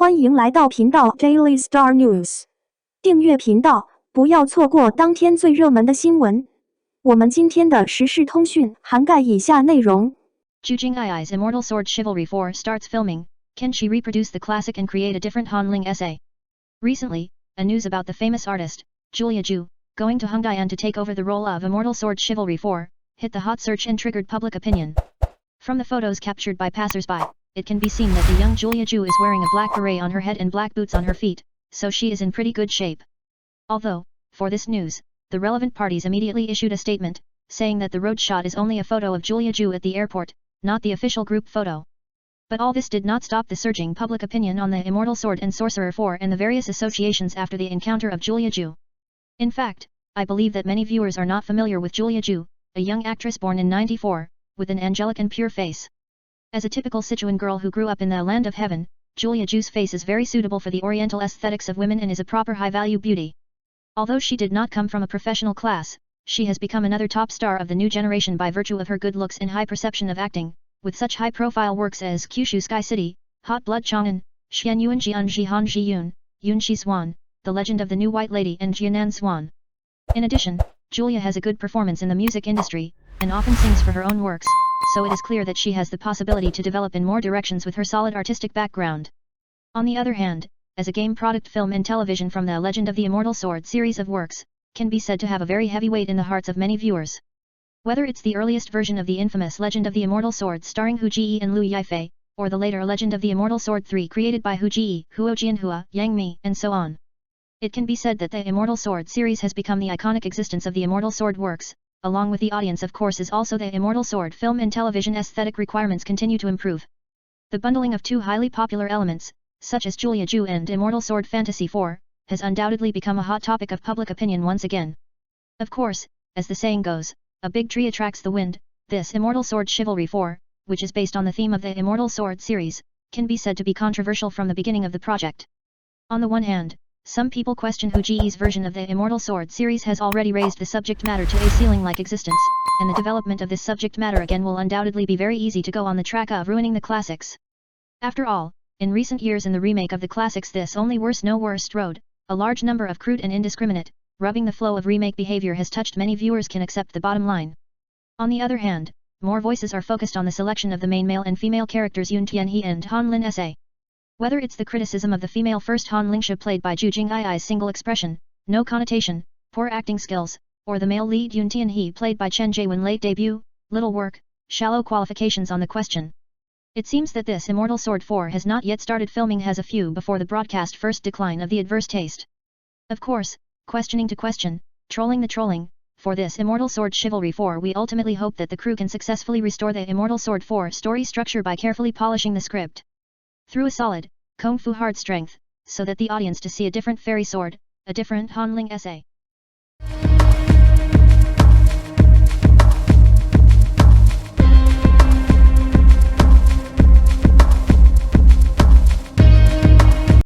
欢迎来到频道 Daily Star News， 订阅频道，不要错过当天最热门的新闻。我们今天的时事通讯涵盖以下内容。Zhu Jingai's Immortal Sword Chivalry 4 starts filming. Can she reproduce the classic and create a different Hanling essay? Recently, a news about the famous artist, Julia Zhu, going to Hongdian to take over the role of Immortal Sword Chivalry 4, hit the hot search and triggered public opinion. From the photos captured by passers-by, it can be seen that the young Julia Zhu is wearing a black beret on her head and black boots on her feet, so she is in pretty good shape. Although, for this news, the relevant parties immediately issued a statement, saying that the road shot is only a photo of Julia Zhu at the airport, not the official group photo. But all this did not stop the surging public opinion on the Immortal Sword and Sorcerer 4 and the various associations after the encounter of Julia Zhu. In fact, I believe that many viewers are not familiar with Julia Zhu, a young actress born in '94, with an angelic and pure face. As a typical Sichuan girl who grew up in the land of heaven, Julia Zhu's face is very suitable for the oriental aesthetics of women and is a proper high-value beauty. Although she did not come from a professional class, she has become another top star of the new generation by virtue of her good looks and high perception of acting, with such high-profile works as Kyushu Sky City, Hot Blood Chang'an, Xian Yuan Jian Jihan Ji Yun, Yun Shi Swan, The Legend of the New White Lady and Jianan Swan. In addition, Julia has a good performance in the music industry, and often sings for her own works, so it is clear that she has the possibility to develop in more directions with her solid artistic background. On the other hand, as a game product film and television from the Legend of the Immortal Sword series of works, can be said to have a very heavy weight in the hearts of many viewers. Whether it's the earliest version of the infamous Legend of the Immortal Sword starring Hu Jie and Liu Yifei, or the later Legend of the Immortal Sword 3 created by Hu Jie, Huo Jianhua, Yang Mi, and so on. It can be said that the Immortal Sword series has become the iconic existence of the Immortal Sword works. Along with the audience of course is also the Immortal Sword film and television aesthetic requirements continue to improve. The bundling of two highly popular elements, such as Julia Zhu and Immortal Sword Fantasy 4, has undoubtedly become a hot topic of public opinion once again. Of course, as the saying goes, a big tree attracts the wind. This Immortal Sword Chivalry 4, which is based on the theme of the Immortal Sword series, can be said to be controversial from the beginning of the project. On the one hand, some people question Hu Jie's version of the Immortal Sword series has already raised the subject matter to a ceiling-like existence, and the development of this subject matter again will undoubtedly be very easy to go on the track of ruining the classics. After all, in recent years in the remake of the classics this only worse no worst road, a large number of crude and indiscriminate, rubbing the flow of remake behavior has touched many viewers can accept the bottom line. On the other hand, more voices are focused on the selection of the main male and female characters Yun Tianhe and Han Lin Sa. Whether it's the criticism of the female first Han Lingsha played by Zhu Jingai's single expression, no connotation, poor acting skills, or the male lead Yun Tianhe played by Chen Jaewen late debut, little work, shallow qualifications on the question. It seems that this Immortal Sword 4 has not yet started filming has a few before the broadcast first decline of the adverse taste. Of course, questioning to question, trolling the trolling, for this Immortal Sword Chivalry 4 we ultimately hope that the crew can successfully restore the Immortal Sword 4 story structure by carefully polishing the script through a solid, kung fu hard strength, so that the audience to see a different fairy sword, a different Han Ling essay.